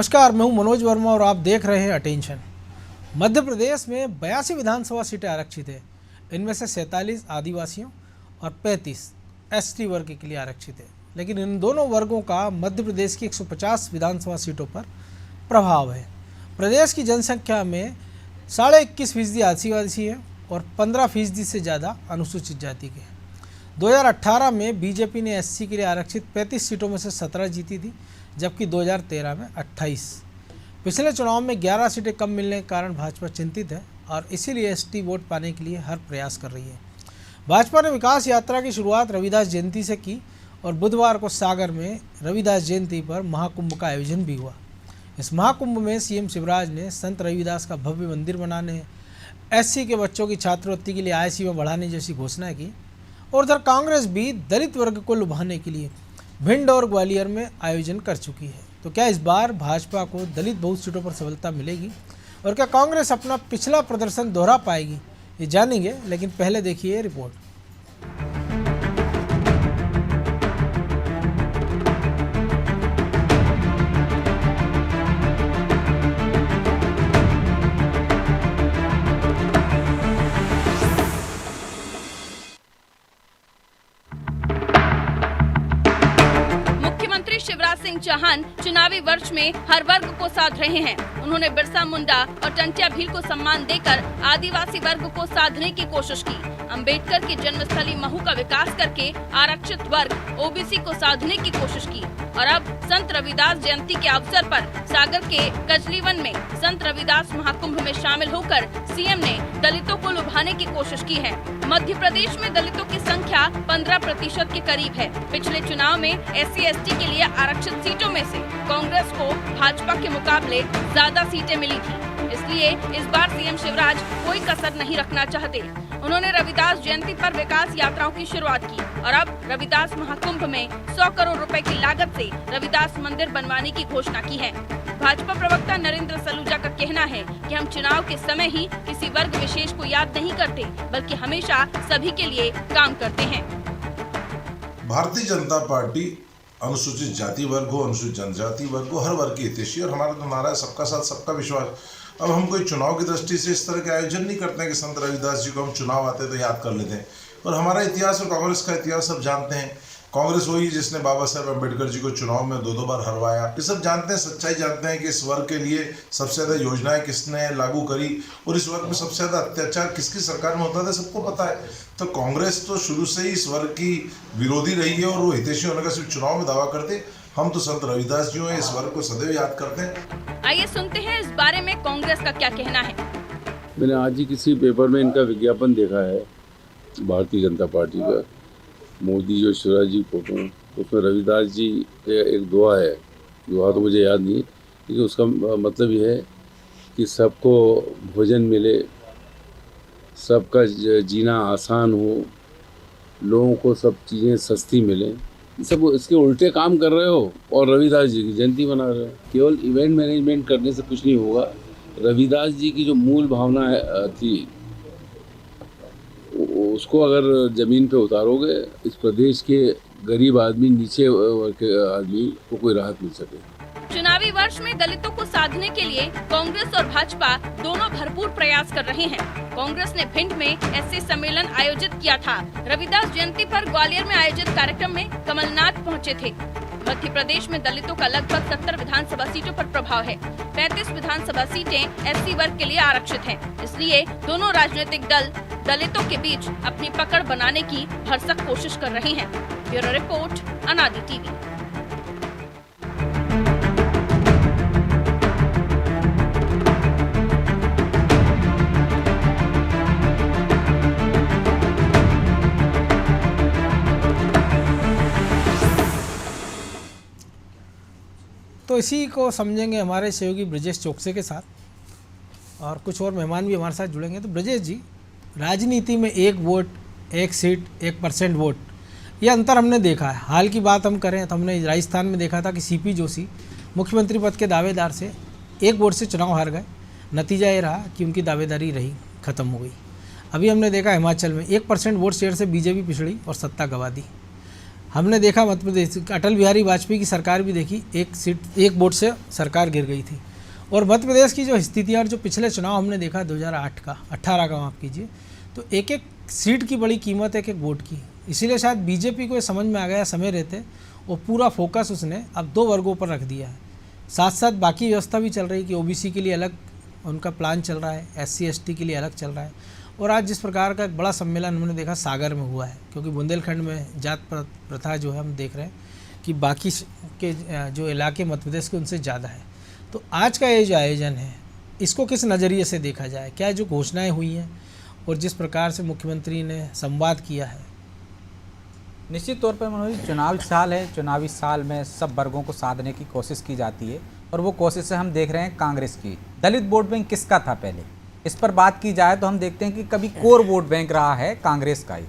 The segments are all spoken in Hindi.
नमस्कार, मैं हूं मनोज वर्मा और आप देख रहे हैं अटेंशन। मध्य प्रदेश में 82 विधानसभा सीटें आरक्षित है। इनमें से 47 आदिवासियों और 35 एसटी वर्ग के लिए आरक्षित है। लेकिन इन दोनों वर्गों का मध्य प्रदेश की 150 विधानसभा सीटों पर प्रभाव है। प्रदेश की जनसंख्या में 21.5% आदिवासी है और 15% से ज़्यादा अनुसूचित जाति के हैं। 2018 में बीजेपी ने एससी के लिए आरक्षित 35 सीटों में से 17 जीती थी, जबकि 2013 में 28। पिछले चुनाव में 11 सीटें कम मिलने के कारण भाजपा चिंतित है और इसीलिए एसटी वोट पाने के लिए हर प्रयास कर रही है। भाजपा ने विकास यात्रा की शुरुआत रविदास जयंती से की और बुधवार को सागर में रविदास जयंती पर महाकुंभ का आयोजन भी हुआ। इस महाकुंभ में सीएम शिवराज ने संत रविदास का भव्य मंदिर बनाने, एससी के बच्चों की छात्रवृत्ति के लिए आय सीमा बढ़ाने जैसी घोषणाएं की। और उधर कांग्रेस भी दलित वर्ग को लुभाने के लिए भिंड और ग्वालियर में आयोजन कर चुकी है। तो क्या इस बार भाजपा को दलित बहु सीटों पर सफलता मिलेगी और क्या कांग्रेस अपना पिछला प्रदर्शन दोहरा पाएगी, ये जानेंगे। लेकिन पहले देखिए रिपोर्ट। शिवराज सिंह चौहान चुनावी वर्ष में हर वर्ग को साध रहे हैं। उन्होंने बिरसा मुंडा और टंटिया भील को सम्मान देकर आदिवासी वर्ग को साधने की कोशिश की। अंबेडकर की जन्मस्थली महू का विकास करके आरक्षित वर्ग ओबीसी को साधने की कोशिश की और अब संत रविदास जयंती के अवसर पर सागर के कजलीवन में संत रविदास महाकुंभ में शामिल होकर सीएम ने दलितों को लुभाने की कोशिश की है। मध्य प्रदेश में दलितों की संख्या 15% के करीब है। पिछले चुनाव में SC/ST के लिए आरक्षित सीटों में से कांग्रेस को भाजपा के मुकाबले ज्यादा सीटें मिली थी, इसलिए इस बार सीएम शिवराज कोई कसर नहीं रखना चाहते। उन्होंने रविदास जयंती पर विकास यात्राओं की शुरुआत की और अब रविदास महाकुंभ में 100 करोड़ रुपए की लागत से रविदास मंदिर बनवाने की घोषणा की है। भाजपा प्रवक्ता नरेंद्र सलूजा का कहना है कि हम चुनाव के समय ही किसी वर्ग विशेष को याद नहीं करते, बल्कि हमेशा सभी के लिए काम करते हैं। भारतीय जनता पार्टी अनुसूचित जाति वर्ग हो, अनुसूचित जनजाति वर्ग हो, हर वर्ग की हितैषी, और हमारा तो नारा है सबका साथ सबका विश्वास। अब हम कोई चुनाव की दृष्टि से इस तरह के आयोजन नहीं करते हैं कि संत रविदास जी को हम चुनाव आते तो याद कर लेते हैं। और हमारा इतिहास और कांग्रेस का इतिहास सब जानते हैं। कांग्रेस वही जिसने बाबा साहेब अम्बेडकर जी को चुनाव में 2 बार हरवाया। ये सब जानते हैं, सच्चाई जानते हैं कि इस वर्ग के लिए सबसे ज़्यादा योजनाएं किसने लागू करी और इस वर्ग में सबसे ज़्यादा अत्याचार किसकी सरकार में होता था, सबको पता है। तो कांग्रेस तो शुरू से ही इस वर्ग की विरोधी रही है और वो हितैषी होने का सिर्फ चुनाव में दावा करते। हम तो संत रविदास जी हैं, इस वर्ग को सदैव याद करते हैं। आइए सुनते हैं इस बारे में कांग्रेस का क्या कहना है। मैंने आज ही किसी पेपर में इनका विज्ञापन देखा है, भारतीय जनता पार्टी का, मोदी और शिवराज जी फोटो, उसमें रविदास जी एक दुआ है, दुआ तो मुझे याद नहीं, लेकिन उसका मतलब ये है कि सबको भोजन मिले, सबका जीना आसान हो, लोगों को सब चीज़ें सस्ती मिलें। सब इसके उल्टे काम कर रहे हो और रविदास जी की जयंती मना रहे हो। केवल इवेंट मैनेजमेंट करने से कुछ नहीं होगा। रविदास जी की जो मूल भावना थी उसको अगर ज़मीन पे उतारोगे, इस प्रदेश के गरीब आदमी, नीचे वर्ग के आदमी को कोई राहत मिल सके। चुनावी वर्ष में दलितों को साधने के लिए कांग्रेस और भाजपा दोनों भरपूर प्रयास कर रहे हैं। कांग्रेस ने भिंड में SC सम्मेलन आयोजित किया था। रविदास जयंती पर ग्वालियर में आयोजित कार्यक्रम में कमलनाथ पहुंचे थे। मध्य प्रदेश में दलितों का लगभग 70 विधानसभा सीटों पर प्रभाव है। 35 विधानसभा सीटें SC वर्ग के लिए आरक्षित हैं। इसलिए दोनों राजनीतिक दल दलितों के बीच अपनी पकड़ बनाने की भरसक कोशिश कर रहे हैं। ब्यूरो रिपोर्ट, अनादि टीवी। तो इसी को समझेंगे हमारे सहयोगी ब्रजेश चौकसे के साथ, और कुछ और मेहमान भी हमारे साथ जुड़ेंगे। तो ब्रजेश जी, राजनीति में 1 वोट 1 सीट 1% वोट, ये अंतर हमने देखा है। हाल की बात हम करें तो हमने राजस्थान में देखा था कि CP जोशी मुख्यमंत्री पद के दावेदार से 1 वोट से चुनाव हार गए। नतीजा ये रहा कि उनकी दावेदारी रही, ख़त्म हो गई। अभी हमने देखा हिमाचल में 1% वोट शेयर से बीजेपी पिछड़ी और सत्ता गंवा दी। हमने देखा मध्य प्रदेश अटल बिहारी वाजपेयी की सरकार भी देखी, एक सीट एक वोट से सरकार गिर गई थी। और मध्य प्रदेश की जो स्थिति और जो पिछले चुनाव हमने देखा 2008 का 18 का माफ़ कीजिए, तो एक एक सीट की बड़ी कीमत एक एक वोट की। इसीलिए शायद बीजेपी को ये समझ में आ गया समय रहते, और पूरा फोकस उसने अब 2 वर्गों पर रख दिया है। साथ साथ बाकी व्यवस्था भी चल रही कि ओबीसी के लिए अलग उनका प्लान चल रहा है, SC ST के लिए अलग चल रहा है। और आज जिस प्रकार का एक बड़ा सम्मेलन हमने देखा सागर में हुआ है, क्योंकि बुंदेलखंड में जात प्रथा जो है हम देख रहे हैं कि बाकी के जो इलाके मध्य प्रदेश के उनसे ज़्यादा है। तो आज का ये जो आयोजन है, इसको किस नज़रिए से देखा जाए? क्या जो घोषणाएं हुई हैं और जिस प्रकार से मुख्यमंत्री ने संवाद किया है? निश्चित तौर पर मनोज, चुनावी साल है, चुनावी साल में सब वर्गों को साधने की कोशिश की जाती है, और वो कोशिश से हम देख रहे हैं कांग्रेस की। दलित वोट बैंक किसका था पहले, इस पर बात की जाए तो हम देखते हैं कि कभी कोर वोट बैंक रहा है कांग्रेस का ही,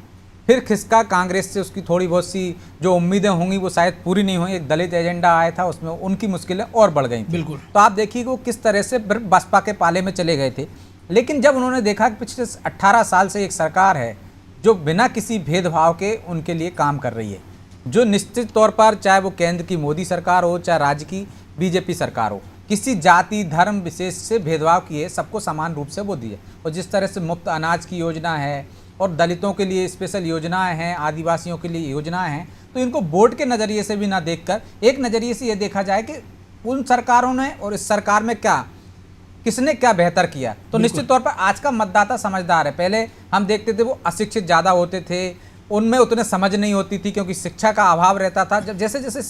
फिर खिसका कांग्रेस से उसकी थोड़ी बहुत सी जो उम्मीदें होंगी वो शायद पूरी नहीं हुई। एक दलित एजेंडा आया था, उसमें उनकी मुश्किलें और बढ़ गई। बिल्कुल। तो आप देखिए वो किस तरह से बसपा के पाले में चले गए थे। लेकिन जब उन्होंने देखा कि पिछले 18 साल से एक सरकार है जो बिना किसी भेदभाव के उनके लिए काम कर रही है, जो निश्चित तौर पर चाहे वो केंद्र की मोदी सरकार हो चाहे राज्य की बीजेपी सरकार हो, किसी जाति धर्म विशेष से भेदभाव किए सबको समान रूप से वो दिए। और जिस तरह से मुफ्त अनाज की योजना है और दलितों के लिए स्पेशल योजनाएं हैं, आदिवासियों के लिए योजनाएं हैं, तो इनको वोट के नज़रिए से भी ना देखकर एक नज़रिए से ये देखा जाए कि उन सरकारों ने और इस सरकार में क्या किसने क्या बेहतर किया। तो निश्चित तौर पर आज का मतदाता समझदार है। पहले हम देखते थे वो अशिक्षित ज़्यादा होते थे, उनमें उतने समझ नहीं होती थी क्योंकि शिक्षा का अभाव रहता था। जब जैसे जैसे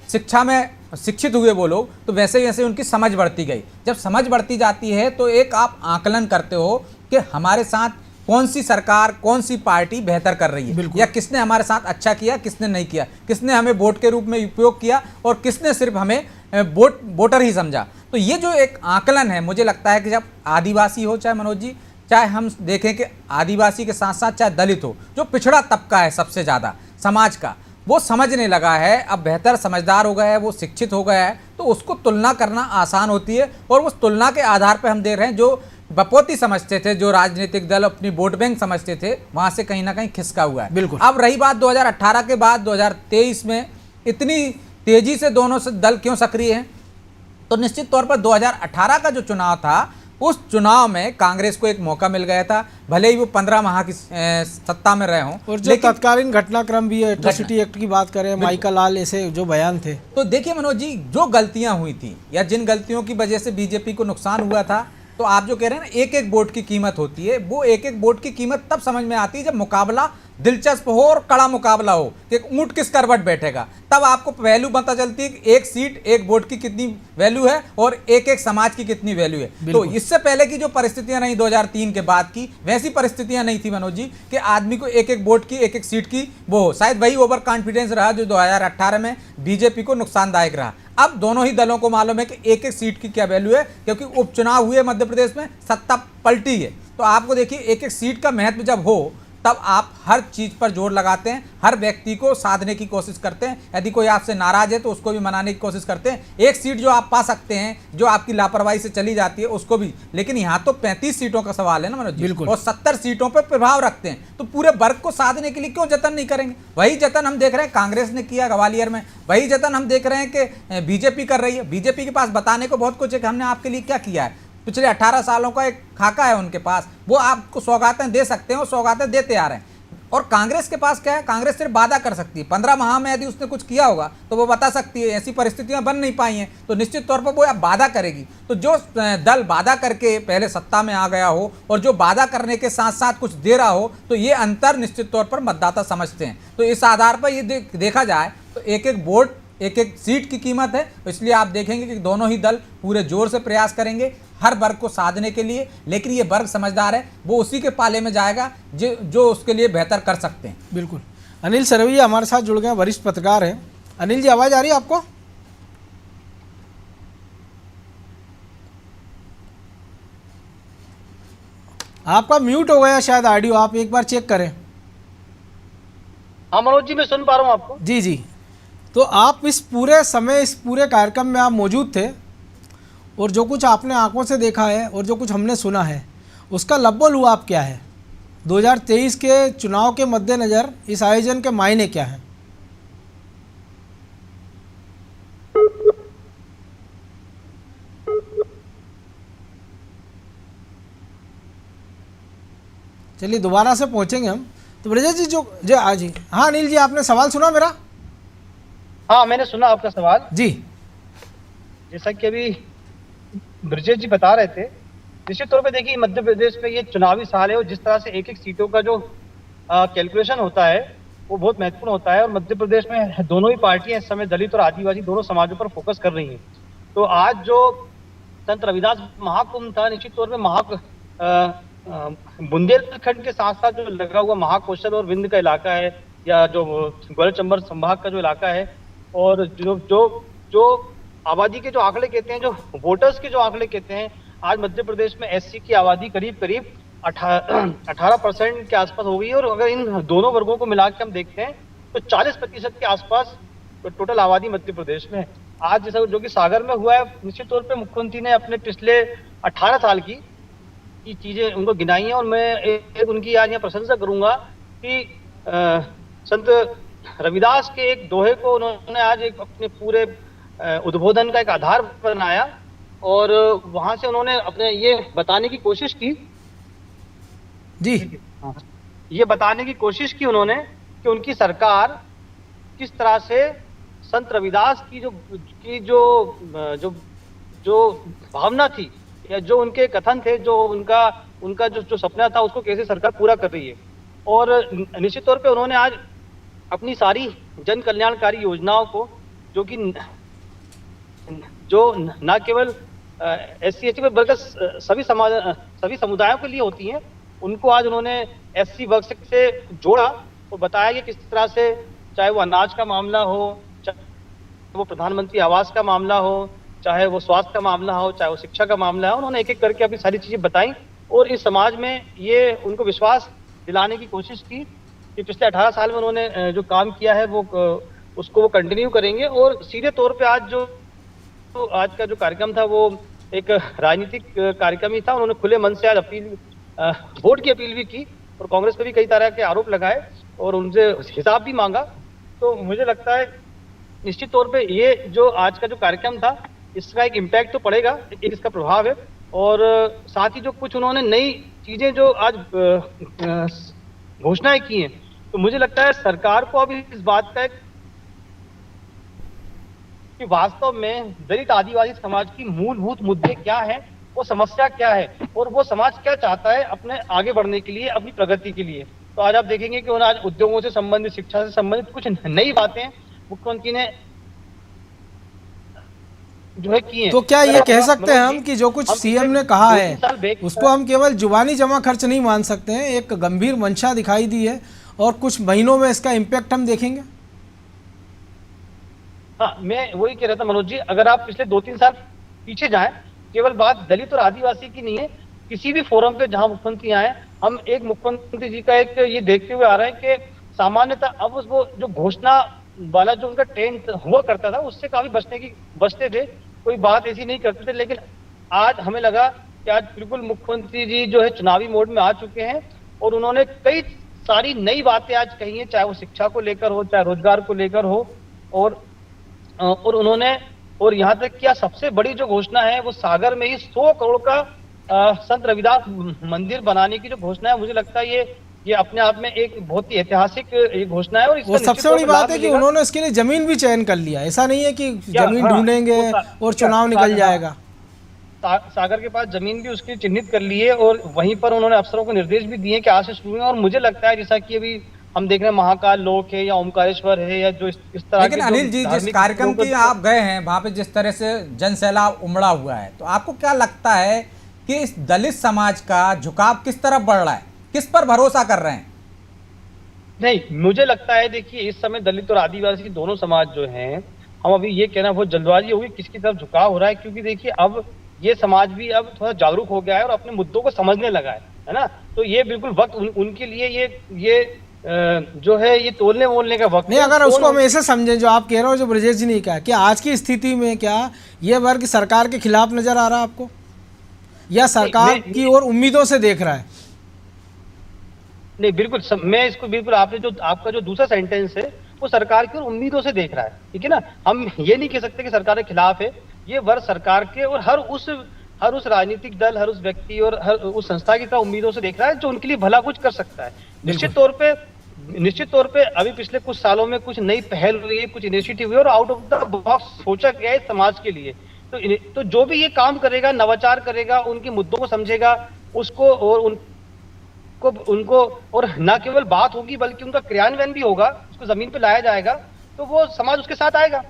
शिक्षा में शिक्षित हुए वो लोग, तो वैसे वैसे उनकी समझ बढ़ती गई। जब समझ बढ़ती जाती है तो एक आप आकलन करते हो कि हमारे साथ कौन सी सरकार कौन सी पार्टी बेहतर कर रही है, या किसने हमारे साथ अच्छा किया किसने नहीं किया, किसने हमें वोट के रूप में उपयोग किया और किसने सिर्फ हमें वोटर ही समझा। तो ये जो एक आकलन है, मुझे लगता है कि जब आदिवासी हो चाहे मनोज जी, चाहे हम देखें कि आदिवासी के साथ साथ चाहे दलित हो, जो पिछड़ा तबका है सबसे ज़्यादा समाज का, वो समझने लगा है, अब बेहतर समझदार हो गया है, वो शिक्षित हो गया है, तो उसको तुलना करना आसान होती है। और उस तुलना के आधार पर हम देख रहे हैं जो बपोती समझते थे, जो राजनीतिक दल अपनी वोट बैंक समझते थे, वहाँ से कहीं ना कहीं खिसका हुआ है। बिल्कुल। अब रही बात 2018 के बाद 2023 में इतनी तेजी से दोनों से दल क्यों सक्रिय हैं, तो निश्चित तौर पर 2018 का जो चुनाव था, उस चुनाव में कांग्रेस को एक मौका मिल गया था, भले ही वो 15 माह की सत्ता में रहे हों। और जो तत्कालीन घटनाक्रम भी है, एट्रोसिटी एक्ट की बात करें, माइका लाल ऐसे जो बयान थे, तो देखिए मनोज जी, जो गलतियां हुई थी या जिन गलतियों की वजह से बीजेपी को नुकसान हुआ था, तो आप जो कह रहे हैं ना एक एक वोट की कीमत होती है, वो एक एक वोट की कीमत तब समझ में आती है जब मुकाबला दिलचस्प हो और कड़ा मुकाबला हो कि ऊंट किस करवट बैठेगा, तब आपको वैल्यू पता चलती है कि एक सीट एक वोट की कितनी वैल्यू है और एक एक समाज की कितनी वैल्यू है। तो इससे पहले की जो परिस्थितियां रही 2003 के बाद की, वैसी परिस्थितियां नहीं थी मनोज जी कि आदमी को एक एक वोट की एक एक सीट की वो हो। शायद वही ओवर कॉन्फिडेंस रहा जो 2018 में बीजेपी को नुकसानदायक रहा। अब दोनों ही दलों को मालूम है कि एक एक सीट की क्या वैल्यू है, क्योंकि उपचुनाव हुए मध्य प्रदेश में, सत्ता पलटी है। तो आपको देखिए एक एक सीट का महत्व जब हो तब आप हर चीज़ पर जोर लगाते हैं, हर व्यक्ति को साधने की कोशिश करते हैं। यदि कोई आपसे नाराज है तो उसको भी मनाने की कोशिश करते हैं। एक सीट जो आप पा सकते हैं, जो आपकी लापरवाही से चली जाती है, उसको भी। लेकिन यहाँ तो 35 सीटों का सवाल है ना मनोज जी, और 70 सीटों पर प्रभाव रखते हैं, तो पूरे वर्ग को साधने के लिए क्यों जतन नहीं करेंगे? वही जतन हम देख रहे हैं कांग्रेस ने किया ग्वालियर में, वही जतन हम देख रहे हैं कि बीजेपी कर रही है। बीजेपी के पास बताने को बहुत कुछ है कि हमने आपके लिए क्या किया है। पिछले 18 सालों का एक खाका है उनके पास, वो आपको सौगातें दे सकते हैं और सौगातें देते आ रहे हैं। और कांग्रेस के पास क्या है? कांग्रेस सिर्फ वादा कर सकती है। 15 माह में यदि उसने कुछ किया होगा तो वो बता सकती है। ऐसी परिस्थितियां बन नहीं पाई हैं, तो निश्चित तौर पर वो अब वादा करेगी। तो जो दल वादा करके पहले सत्ता में आ गया हो और जो वादा करने के साथ साथ कुछ दे रहा हो, तो ये अंतर निश्चित तौर पर मतदाता समझते हैं। तो इस आधार पर ये देखा जाए तो एक एक वोट एक एक सीट की कीमत है। इसलिए आप देखेंगे कि दोनों ही दल पूरे जोर से प्रयास करेंगे हर वर्ग को साधने के लिए। लेकिन ये वर्ग समझदार है, वो उसी के पाले में जाएगा जो उसके लिए बेहतर कर सकते हैं। बिल्कुल। अनिल सरवैया हमारे साथ जुड़ गए, वरिष्ठ पत्रकार हैं। अनिल जी, आवाज़ आ रही है आपको? आपका म्यूट हो गया शायद ऑडियो, आप एक बार चेक करें। हाँ मनोज जी, मैं सुन पा रहा हूँ आपको। जी जी। तो आप इस पूरे समय इस पूरे कार्यक्रम में आप मौजूद थे, और जो कुछ आपने आंखों से देखा है और जो कुछ हमने सुना है, उसका लब्बोल हुआ आप क्या है? 2023 के चुनाव के मद्देनज़र इस आयोजन के मायने क्या हैं? चलिए दोबारा से पहुंचेंगे हम। तो ब्रजेश जी जो आज जी, हाँ अनिल जी, आपने सवाल सुना मेरा? हाँ, मैंने सुना आपका सवाल। जी जैसा कि अभी ब्रजेश जी बता रहे थे, निश्चित तौर पे देखिए मध्य प्रदेश में ये चुनावी साल है और जिस तरह से एक एक सीटों का जो कैलकुलेशन होता है वो बहुत महत्वपूर्ण होता है। और मध्य प्रदेश में दोनों ही पार्टियां इस समय दलित और आदिवासी दोनों समाजों पर फोकस कर रही हैं। तो आज जो संत रविदास महाकुंभ था, निश्चित तौर पे बुंदेलखंड के साथ साथ जो लगा हुआ महाकौशल और विंध्य का इलाका है, या जो ग्वालियर चंबल संभाग का जो इलाका है, और जो आबादी के जो आंकड़े कहते हैं, जो वोटर्स के जो आंकड़े कहते हैं, आज मध्य प्रदेश में एससी की आबादी करीब 18% के आसपास हो गई है। और अगर इन दोनों वर्गों को मिला के हम देखते हैं तो 40% के आसपास टोटल आबादी मध्य प्रदेश में। आज जैसा जो कि सागर में हुआ है, निश्चित तौर पे मुख्यमंत्री ने अपने पिछले 18 साल की चीजें उनको गिनाई हैं। और मैं एक उनकी आज यहाँ प्रशंसा करूंगा कि संत रविदास के एक दोहे को उन्होंने आज एक अपने पूरे उद्बोधन का एक आधार बनाया और वहां से उन्होंने अपने ये बताने की कोशिश की जी, ये बताने की कोशिश की उन्होंने कि उनकी सरकार किस तरह से संत रविदास की जो भावना थी, या जो उनके कथन थे, जो उनका जो सपना था, उसको कैसे सरकार पूरा कर रही है। और निश्चित तौर पे उन्होंने आज अपनी सारी जन कल्याणकारी योजनाओं को, जो न केवल SC ST बल्कि सभी समुदायों के लिए होती हैं, उनको आज उन्होंने SC वर्ग से जोड़ा और बताया कि किस तरह से, चाहे वो अनाज का मामला हो, चाहे वो प्रधानमंत्री आवास का मामला हो, चाहे वो स्वास्थ्य का मामला हो, चाहे वो शिक्षा का मामला हो, उन्होंने एक एक करके अपनी सारी चीजें बताई और इस समाज में ये उनको विश्वास दिलाने की कोशिश की कि पिछले 18 साल में उन्होंने जो काम किया है उसको वो कंटिन्यू करेंगे। और सीधे तौर पे आज का जो कार्यक्रम था वो एक राजनीतिक कार्यक्रम ही था। उन्होंने खुले मन से आज वोट की अपील भी की और कांग्रेस पे भी कई तरह के आरोप लगाए और उनसे हिसाब भी मांगा। तो मुझे लगता है निश्चित तौर पे ये जो आज का जो कार्यक्रम था, इसका एक इम्पैक्ट तो पड़ेगा, एक इसका प्रभाव है। और साथ ही जो कुछ उन्होंने नई चीजें जो आज घोषणाएं की हैं, तो मुझे लगता है सरकार को अब इस बात का कि वास्तव में दलित आदिवासी समाज की मूलभूत मुद्दे क्या है, वो समस्या क्या है और वो समाज क्या चाहता है अपने आगे बढ़ने के लिए, अपनी प्रगति के लिए। तो आज आप देखेंगे कि आज उद्योगों से संबंधित, शिक्षा से संबंधित कुछ नई बातें मुख्यमंत्री ने जो है की है। तो क्या ये कह सकते हैं हम कि जो कुछ सीएम ने कहा है उसको हम केवल जुबानी जमा खर्च नहीं मान सकते हैं, एक गंभीर मंशा दिखाई दी है और कुछ महीनों में इसका इम्पैक्ट हम देखेंगे? हाँ, मैं वही कह रहा था मनोज जी, अगर आप पिछले 2-3 साल पीछे जाएं, केवल बात दलित और आदिवासी की नहीं है, किसी भी फोरम पे जहां मुख्यमंत्री आए, हम एक मुख्यमंत्री जी का एक ये देखते हुए आ रहे हैं कि सामान्यतः अब वो जो घोषणा वाला जो उनका ट्रेंड हुआ करता था, उससे काफी बचते थे, कोई बात ऐसी नहीं करते थे। लेकिन आज हमें लगा कि आज बिल्कुल मुख्यमंत्री जी जो है चुनावी मोड में आ चुके हैं और उन्होंने कई सारी नई बातें आज कही हैं, चाहे वो शिक्षा को लेकर हो, चाहे रोजगार को लेकर हो, और उन्होंने, और यहाँ तक क्या सबसे बड़ी जो घोषणा है वो सागर में ही 100 करोड़ का संत रविदास मंदिर बनाने की जो घोषणा है, मुझे लगता है ये अपने आप में एक बहुत ही ऐतिहासिक घोषणा है। और वो सबसे बड़ी बात है कि उन्होंने इसके लिए जमीन भी चयन कर लिया, ऐसा नहीं है कि जमीन ढूंढेंगे और चुनाव निकल जाएगा। सागर के पास जमीन भी उसकी चिन्हित कर ली है और वहीं पर उन्होंने अफसरों को निर्देश भी दिए कि आज से शुरू है। और मुझे लगता है जैसा कि अभी हम देख रहे हैं महाकाल लोक है या ओमकारेश्वर है या जो इस तरह, लेकिन अनिल जी जिस कार्यक्रम की आप गए हैं वहां पे जिस तरह से जन सैलाब उमड़ा हुआ है, तो आपको क्या लगता है कि इस दलित समाज का झुकाव किस तरफ बढ़ रहा है, किस पर भरोसा कर रहे हैं? नहीं, मुझे लगता है देखिए इस समय दलित और आदिवासी दोनों समाज जो हैं, हम अभी ये कहना बहुत जल्दबाजी होगी किसकी तरफ झुकाव हो रहा है, क्योंकि देखिए अब ये समाज भी अब थोड़ा जागरूक हो गया है और अपने मुद्दों को समझने लगा है ना। तो ये बिल्कुल वक्त उनके लिए ये जो है ये तोलने बोलने का वक्त नहीं। अगर उसको हम ऐसे समझें जो आप कह रहे हो, जो ब्रजेश जी ने कहा, कि आज की स्थिति में क्या ये वर्ग सरकार के खिलाफ नजर आ रहा है आपको, या सरकार की ओर उम्मीदों से देख रहा है? नहीं, बिल्कुल मैं इसको बिल्कुल आपका जो दूसरा सेंटेंस है वो सरकार की ओर उम्मीदों से देख रहा है, ठीक है ना। हम ये नहीं कह सकते कि सरकार के खिलाफ है, ये वर्ग सरकार के और हर उस हर उस राजनीतिक दल, हर उस व्यक्ति और हर उस संस्था की तरफ उम्मीदों से देख रहा है जो उनके लिए भला कुछ कर सकता है। निश्चित तौर पे अभी पिछले कुछ सालों में कुछ नई पहल हुई है, कुछ इनिशिएटिव हुई और आउट ऑफ द बॉक्स सोचा गया है समाज के लिए। तो जो भी ये काम करेगा, नवाचार करेगा, उनके मुद्दों को समझेगा, उसको और उनको और न केवल बात होगी बल्कि उनका क्रियान्वयन भी होगा, उसको जमीन पे लाया जाएगा, तो वो समाज उसके साथ आएगा।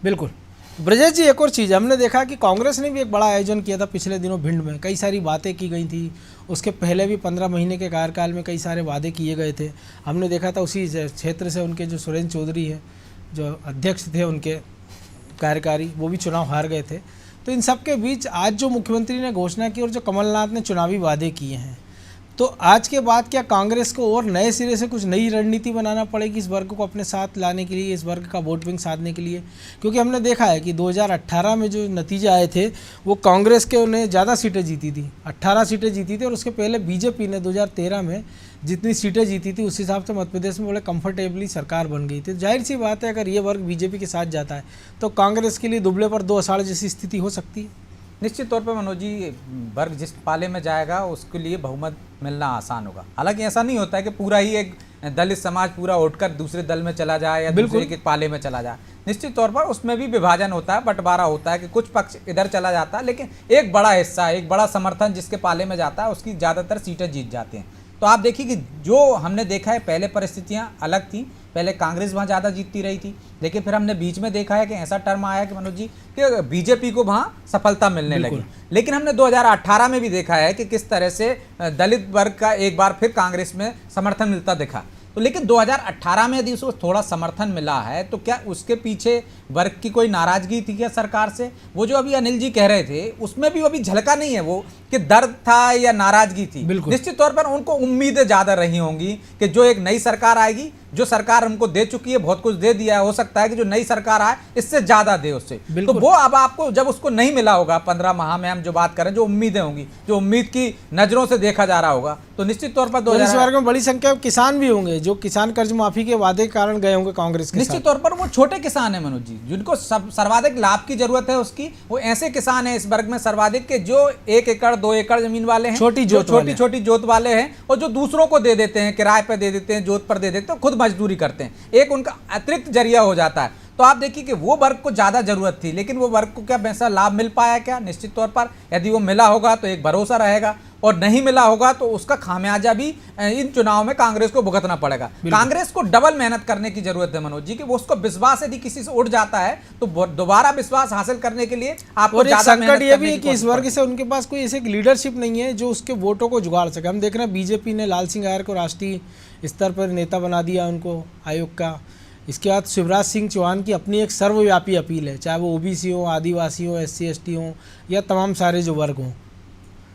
बिल्कुल। ब्रजेश जी, एक और चीज़ हमने देखा कि कांग्रेस ने भी एक बड़ा आयोजन किया था पिछले दिनों भिंड में, कई सारी बातें की गई थी। उसके पहले भी 15 महीने के कार्यकाल में कई सारे वादे किए गए थे। हमने देखा था उसी क्षेत्र से उनके जो सुरेंद्र चौधरी हैं, जो अध्यक्ष थे उनके कार्यकारी, वो भी चुनाव हार गए थे। तो इन सब के बीच आज जो मुख्यमंत्री ने घोषणा की और जो कमलनाथ ने चुनावी वादे किए हैं, तो आज के बाद क्या कांग्रेस को और नए सिरे से कुछ नई रणनीति बनाना पड़ेगी इस वर्ग को अपने साथ लाने के लिए, इस वर्ग का वोट बैंक साधने के लिए? क्योंकि हमने देखा है कि 2018 में जो नतीजे आए थे वो कांग्रेस के उन्हें ज़्यादा सीटें जीती थी, 18 सीटें जीती थी, और उसके पहले बीजेपी ने 2013 में जितनी सीटें जीती थी उस हिसाब से मध्य प्रदेश में बड़े कंफर्टेबली सरकार बन गई थी। जाहिर सी बात है अगर ये वर्ग बीजेपी के साथ जाता है तो कांग्रेस के लिए दुबले पर दो अषाढ़ जैसी स्थिति हो सकती है। निश्चित तौर पर मनोज जी, वर्ग जिस पाले में जाएगा उसके लिए बहुमत मिलना आसान होगा। हालांकि ऐसा नहीं होता है कि पूरा ही एक दलित समाज पूरा उठकर दूसरे दल में चला जाए या दूसरे के पाले में चला जाए। निश्चित तौर पर उसमें भी विभाजन होता है, बंटवारा होता है कि कुछ पक्ष इधर चला जाता है, लेकिन एक बड़ा हिस्सा, एक बड़ा समर्थन जिसके पाले में जाता है उसकी ज़्यादातर सीटें जीत जाते हैं। तो आप देखिए कि जो हमने देखा है पहले परिस्थितियां अलग थी, पहले कांग्रेस वहाँ ज़्यादा जीतती रही थी, लेकिन फिर हमने बीच में देखा है कि ऐसा टर्म आया कि मनोज जी कि बीजेपी को वहाँ सफलता मिलने लगी। लेकिन हमने 2018 में भी देखा है कि किस तरह से दलित वर्ग का एक बार फिर कांग्रेस में समर्थन मिलता दिखा। तो लेकिन 2018 में यदि उसको थोड़ा समर्थन मिला है तो क्या उसके पीछे वर्ग की कोई नाराजगी थी क्या सरकार से? वो जो अभी अनिल जी कह रहे थे उसमें भी अभी झलका नहीं है वो कि दर्द था या नाराजगी थी। निश्चित तौर पर उनको उम्मीदें ज़्यादा रही होंगी कि जो एक नई सरकार आएगी, जो सरकार उनको दे चुकी है, बहुत कुछ दे दिया है, हो सकता है कि जो नई सरकार आए इससे ज़्यादा दे उससे। तो वो अब आपको जब उसको नहीं मिला होगा 15 माह में, हम जो बात करें, जो उम्मीदें होंगी, जो उम्मीद की नज़रों से देखा जा रहा होगा, तो निश्चित तौर पर इस वर्ग में बड़ी संख्या किसान भी होंगे जो किसान कर्ज माफी के वादे के कारण गए होंगे कांग्रेस के। निश्चित तौर पर वो छोटे किसान है मनोज जी, जिनको सर्वाधिक लाभ की जरूरत है उसकी, वो ऐसे किसान है इस वर्ग में सर्वाधिक के जो 1 एकड़ 2 एकड़ जमीन वाले हैं, छोटी छोटी जोत वाले हैं, और जो दूसरों को दे देते हैं, किराए पर दे देते हैं, जोत पर दे देते हैं, खुद मजदूरी करते हैं, एक उनका अतिरिक्त जरिया हो जाता है। तो आप देखिए कि वो वर्ग को ज़्यादा जरूरत थी, लेकिन वो वर्ग को क्या वैसा लाभ मिल पाया क्या? निश्चित तौर पर यदि वो मिला होगा तो एक भरोसा रहेगा, और नहीं मिला होगा तो उसका खामियाजा भी इन चुनाव में कांग्रेस को भुगतना पड़ेगा। कांग्रेस को डबल मेहनत करने की जरूरत है मनोज जी, कि वो उसको विश्वास यदि किसी से उठ जाता है तो दोबारा विश्वास हासिल करने के लिए आपको ज़्यादा मेहनत करने की कोशिश। संकट ये भी है कि इस वर्ग से उनके पास कोई ऐसे लीडरशिप नहीं है जो उसके वोटों को जुगाड़ सके। हम देख रहे हैं बीजेपी ने लाल सिंह आयर को राष्ट्रीय स्तर पर नेता बना दिया उनको आयोग का। इसके बाद शिवराज सिंह चौहान की अपनी एक सर्वव्यापी अपील है, चाहे वो ओबीसी हो, आदिवासी हो, SC ST हो, या तमाम सारे जो वर्ग हों।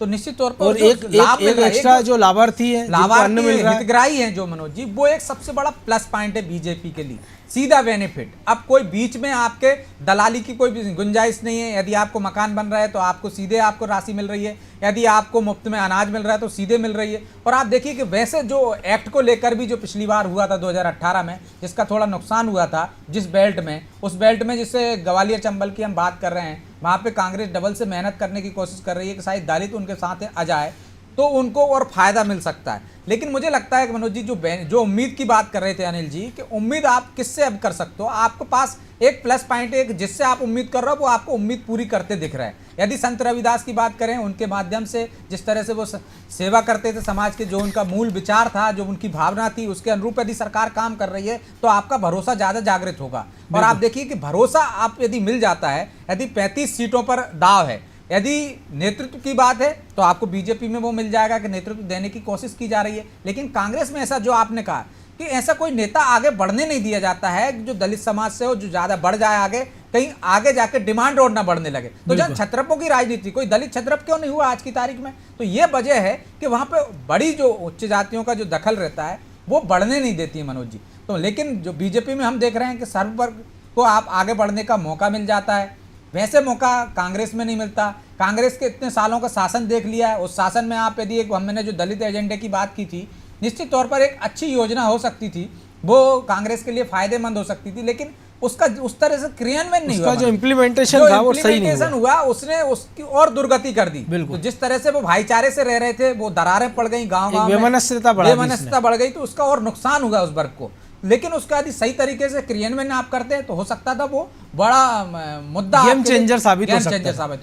तो निश्चित तौर पर और एक एक्स्ट्रा जो लाभार्थी है, हितग्राही हैं जो मनोज जी, वो एक सबसे बड़ा प्लस पॉइंट है बीजेपी के लिए, सीधा बेनिफिट। अब कोई बीच में आपके दलाली की कोई भी गुंजाइश नहीं है। यदि आपको मकान बन रहा है तो आपको सीधे आपको राशि मिल रही है, यदि आपको मुफ्त में अनाज मिल रहा है तो सीधे मिल रही है। और आप देखिए कि वैसे जो एक्ट को लेकर भी जो पिछली बार हुआ था 2018 में, जिसका थोड़ा नुकसान हुआ था जिस बेल्ट में, उस बेल्ट में जिससे ग्वालियर चंबल की हम बात कर रहे हैं, वहाँ पे कांग्रेस डबल से मेहनत करने की कोशिश कर रही है कि शायद दलित उनके साथ आ जाए तो उनको और फायदा मिल सकता है। लेकिन मुझे लगता है कि मनोज जी जो उम्मीद की बात कर रहे थे अनिल जी, कि उम्मीद आप किससे अब कर सकते हो? आपके पास एक प्लस पॉइंट है, जिससे आप उम्मीद कर रहे हो वो आपको उम्मीद पूरी करते दिख रहा है। यदि संत रविदास की बात करें, उनके माध्यम से जिस तरह से वो सेवा करते थे समाज के, जो उनका मूल विचार था, जो उनकी भावना थी, उसके अनुरूप यदि सरकार काम कर रही है तो आपका भरोसा ज़्यादा जागृत होगा। और आप देखिए कि भरोसा आप यदि मिल जाता है, यदि 35 सीटों पर दाव है, यदि नेतृत्व की बात है तो आपको बीजेपी में वो मिल जाएगा कि नेतृत्व देने की कोशिश की जा रही है। लेकिन कांग्रेस में ऐसा जो आपने कहा कि ऐसा कोई नेता आगे बढ़ने नहीं दिया जाता है जो दलित समाज से हो, जो ज़्यादा बढ़ जाए आगे, कहीं आगे जाके डिमांड और ना बढ़ने लगे। तो जब छत्रपों की राजनीति, कोई दलित छत्रप क्यों नहीं हुआ आज की तारीख में? तो ये वजह है कि वहाँ पे बड़ी जो उच्च जातियों का जो दखल रहता है वो बढ़ने नहीं देती है मनोज जी। तो लेकिन जो बीजेपी में हम देख रहे हैं कि सर्व वर्ग को आप आगे बढ़ने का मौका मिल जाता है, वैसे मौका कांग्रेस में नहीं मिलता। कांग्रेस के इतने सालों का शासन देख लिया है, उस शासन में आप यदि एक, हमने जो दलित एजेंडे की बात की थी, निश्चित तौर पर एक अच्छी योजना हो सकती थी, वो कांग्रेस के लिए फायदेमंद हो सकती थी। लेकिन उसका उस तरह से क्रियान्वयन नहीं उसका हुआ। जो इम्प्लीमेंटेशन था वो सही नहीं implementation हुआ। हुआ उसने उसकी और दुर्गति कर दी। बिल्कुल। तो जिस तरह से वो भाईचारे से रह रहे थे, वो दरारें पड़ गई गांव गांव में, वैमनस्यता बढ़ा दी इसने। वैमनस्यता बढ़ गई, तो उसका और नुकसान हुआ उस वर्ग को। लेकिन उसका यदि सही तरीके से क्रियान्वयन आप करते हैं तो हो सकता था वो बड़ा मुद्दा गेम चेंजर साबित हो सकता है।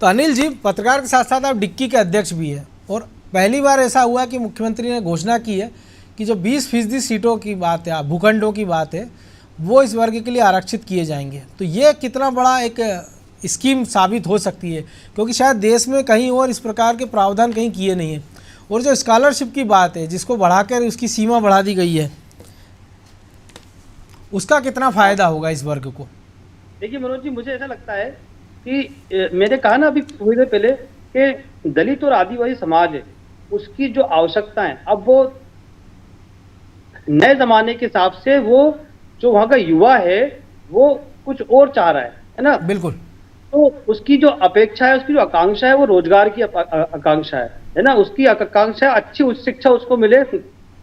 तो अनिल जी, पत्रकार के साथ साथ आप डिक्की के अध्यक्ष भी हैं, और पहली बार ऐसा हुआ कि मुख्यमंत्री ने घोषणा की है कि जो 20% सीटों की बात है, भूखंडों की बात है, वो इस वर्ग के लिए आरक्षित किए जाएंगे। तो ये कितना बड़ा एक स्कीम साबित हो सकती है, क्योंकि शायद देश में कहीं और इस प्रकार के प्रावधान कहीं किए नहीं हैं। और जो स्कॉलरशिप की बात है, जिसको बढ़ाकर उसकी सीमा बढ़ा दी गई है, उसका कितना फायदा होगा इस वर्ग को? देखिए मनोज जी, मुझे ऐसा लगता है कि मैंने कहा ना अभी थोड़ी देर पहले कि दलित और आदिवासी समाज है, उसकी जो आवश्यकता है, अब वो नए जमाने के हिसाब से वो जो वहाँ का युवा है वो कुछ और चाह रहा है ना। बिल्कुल। तो उसकी जो अपेक्षा है, उसकी जो आकांक्षा है, वो रोजगार की आकांक्षा है ना। उसकी आकांक्षा अच्छी उच्च शिक्षा उसको मिले,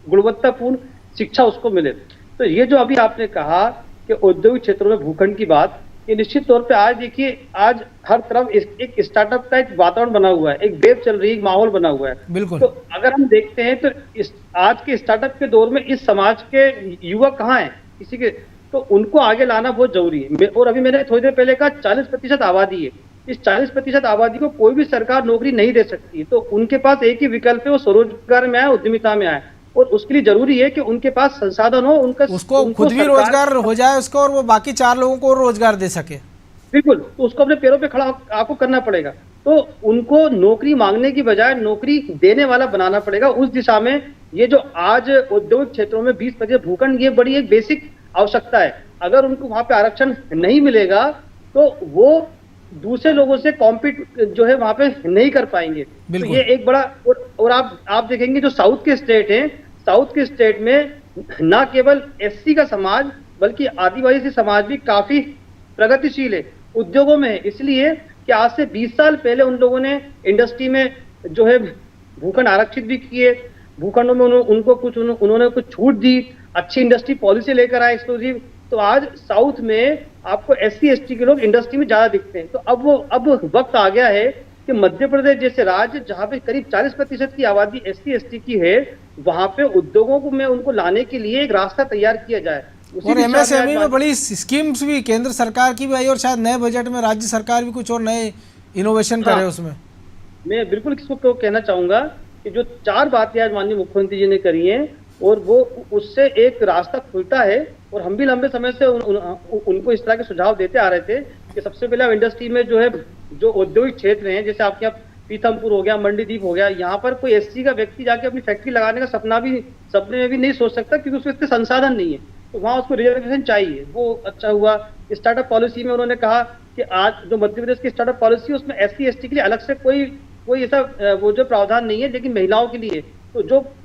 गुणवत्तापूर्ण शिक्षा उसको मिले। तो ये जो अभी आपने कहा कि औद्योगिक क्षेत्रों में भूखंड की बात, ये निश्चित तौर पे आज देखिए, आज हर तरफ एक स्टार्टअप का एक वातावरण बना हुआ है, एक वेब चल रही है, एक माहौल बना हुआ है। बिल्कुल। तो अगर हम देखते हैं तो आज के स्टार्टअप के दौर में इस समाज के युवा कहाँ हैं, किसी के, तो उनको आगे लाना बहुत जरूरी है। और अभी मैंने थोड़ी देर पहले कहा 40% आबादी है, इस 40% आबादी को कोई भी सरकार नौकरी नहीं दे सकती। तो उनके पास एक ही विकल्प है, वो स्वरोजगार में आए, उद्यमिता में आए, और उसके लिए जरूरी है कि उनके पास संसाधन हो, उसको खुद भी रोजगार हो जाए उसको, और वो बाकी 4 लोगों को रोजगार दे सके। बिल्कुल। तो उसको अपने पैरों पे खड़ा आपको करना पड़ेगा। तो उनको नौकरी मांगने की बजाय नौकरी देने वाला बनाना पड़ेगा। उस दिशा में ये जो आज औद्योगिक क्षेत्रों में 20% भूखंड, ये बड़ी एक बेसिक आवश्यकता है। अगर उनको वहां पे आरक्षण नहीं मिलेगा तो वो दूसरे लोगों से कॉम्पीट जो है वहां पे नहीं कर पाएंगे। तो ये एक बड़ा, और आप देखेंगे जो साउथ के स्टेट हैं, साउथ के स्टेट में ना केवल एससी का समाज बल्कि आदिवासी समाज भी काफी प्रगतिशील है, उद्योगों में है। इसलिए कि आज से 20 साल पहले उन लोगों ने इंडस्ट्री में जो है भूखंड आरक्षित भी किए, भूखंडों में उन्होंने कुछ छूट दी, अच्छी इंडस्ट्री पॉलिसी लेकर आए एक्सक्लूसिव। तो आज साउथ में आपको एससी एसटी के लोग इंडस्ट्री में ज्यादा दिखते हैं। तो अब वक्त आ गया है कि मध्य प्रदेश जैसे राज्य जहां पे करीब 40% की आबादी एससी एसटी की है, वहां पे उद्योगों को में उनको लाने के लिए एक रास्ता तैयार किया जाए। और एमएसएमई में बड़ी स्कीम्स भी केंद्र सरकार की भी आई, और शायद नए बजट में राज्य सरकार भी कुछ और नए इनोवेशन करे उसमें। मैं बिल्कुल इसको कहना चाहूंगा कि जो 4 बातें आज माननीय मुख्यमंत्री जी ने करी हैं, और वो उससे एक रास्ता खुलता है। और हम भी लंबे समय से उनको इस तरह के सुझाव देते आ रहे थे कि सबसे पहले इंडस्ट्री में जो है, जो औद्योगिक क्षेत्र हैं, जैसे आपके यहाँ पीथमपुर हो गया, मंडीदीप हो गया, यहाँ पर कोई एससी का व्यक्ति जाके अपनी फैक्ट्री लगाने का सपने में भी नहीं सोच सकता, क्योंकि उसके इतने संसाधन नहीं है। तो वहाँ उसको रिजर्वेशन चाहिए। वो अच्छा हुआ। स्टार्टअप पॉलिसी में उन्होंने कहा कि आज जो मध्य प्रदेश की स्टार्टअप पॉलिसी है, उसमें एससी एसटी के लिए अलग से कोई ऐसा वो जो प्रावधान नहीं है, लेकिन महिलाओं के लिए तो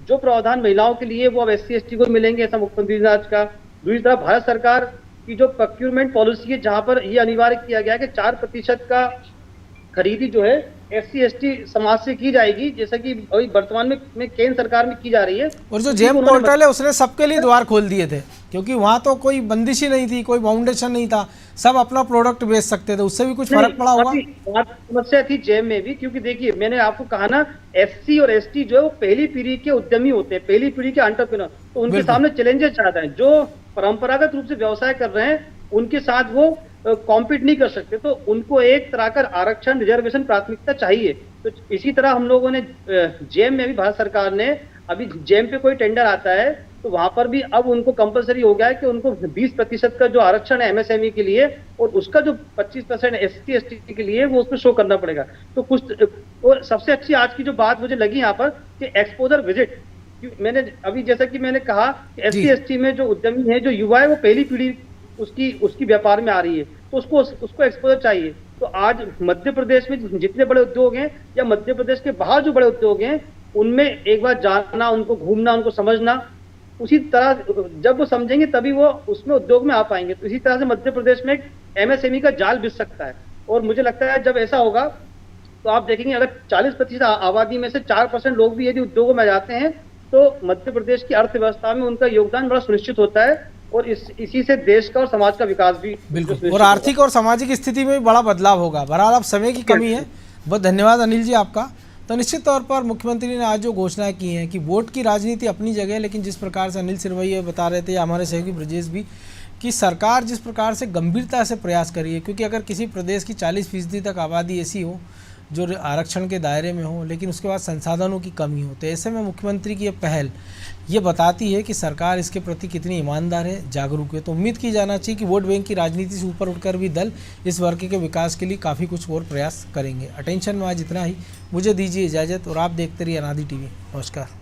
जो प्रावधान महिलाओं के लिए वो अब एससी एसटी को मिलेंगे, ऐसा मुख्यमंत्री ने आज का। दूसरी तरफ भारत सरकार की जो प्रोक्यूरमेंट पॉलिसी है, जहां पर ये अनिवार्य किया गया है कि 4% का खरीदी जो है एससी एसटी समाज से की जाएगी, जैसा कि अभी वर्तमान में केंद्र सरकार में की जा रही है। और जो जेम पोर्टल है उसने सबके लिए द्वार खोल दिए थे, क्योंकि वहां तो कोई बंदिश ही नहीं थी, कोई बाउंडेशन नहीं था, सब अपना प्रोडक्ट बेच सकते थे। उससे भी कुछ फर्क पड़ा होगा? समस्या थी जेम में भी, क्योंकि देखिए मैंने आपको कहा ना, एससी और एसटी जो है वो पहली पीढ़ी के उद्यमी होते हैं, पहली पीढ़ी के एंटरप्रेन्योर। तो उनके सामने चैलेंजेस ज्यादा है। जो परंपरागत रूप से व्यवसाय कर रहे हैं उनके साथ वो कॉम्पीट नहीं कर सकते। तो उनको एक तरह का आरक्षण, रिजर्वेशन प्राथमिकता चाहिए। तो इसी तरह हम लोगों ने जेम में भी भारत सरकार ने, अभी जेम पे कोई टेंडर आता है तो वहां पर भी अब उनको कंपलसरी हो गया है कि उनको 20% का जो आरक्षण है एमएसएमई के लिए, और उसका जो 25% एससी एसटी के लिए, वो उसमें शो करना पड़ेगा। तो कुछ, और सबसे अच्छी आज की जो बात मुझे लगी यहाँ पर कि एक्सपोजर विजिट, मैंने अभी जैसा कि मैंने कहा कि एससी एसटी में जो उद्यमी है, जो युवा है, वो पहली पीढ़ी उसकी व्यापार में आ रही है, तो उसको एक्सपोजर चाहिए। तो आज मध्य प्रदेश में जितने बड़े उद्योग हैं या मध्य प्रदेश के बाहर जो बड़े उद्योग हैं, उनमें एक बार जाना, उनको घूमना, उनको समझना, उसी तरह जब वो समझेंगे तभी वो उसमें उद्योग में आ पाएंगे। तो इसी तरह से मध्य प्रदेश में एक एमएसएमई का जाल बिछ सकता है। और मुझे लगता है जब ऐसा होगा तो आप देखेंगे अगर 40% आबादी में से 4% लोग भी यदि उद्योगों में जाते हैं तो मध्य प्रदेश की अर्थव्यवस्था में उनका योगदान बड़ा सुनिश्चित होता है। और इसी से देश का और समाज का विकास भी बिल्कुल, सुनिश्चित और होगा। आर्थिक और सामाजिक स्थिति में भी बड़ा बदलाव होगा। बहरहाल अब समय की कमी है। बहुत धन्यवाद अनिल जी आपका। तो निश्चित तौर पर मुख्यमंत्री ने आज जो घोषणाएं की हैं कि वोट की राजनीति अपनी जगह है, लेकिन जिस प्रकार से अनिल सिरवैया बता रहे थे या हमारे सहयोगी ब्रजेश भी, कि सरकार जिस प्रकार से गंभीरता से प्रयास करी है, क्योंकि अगर किसी प्रदेश की 40% तक आबादी ऐसी हो जो आरक्षण के दायरे में हो, लेकिन उसके बाद संसाधनों की कमी हो, तो ऐसे में मुख्यमंत्री की ये पहल ये बताती है कि सरकार इसके प्रति कितनी ईमानदार है, जागरूक है। तो उम्मीद की जाना चाहिए कि वोट बैंक की राजनीति से ऊपर उठकर भी दल इस वर्ग के विकास के लिए काफ़ी कुछ और प्रयास करेंगे। अटेंशन में आज इतना ही। मुझे दीजिए इजाज़त और आप देखते रहिए अनादि टीवी। नमस्कार।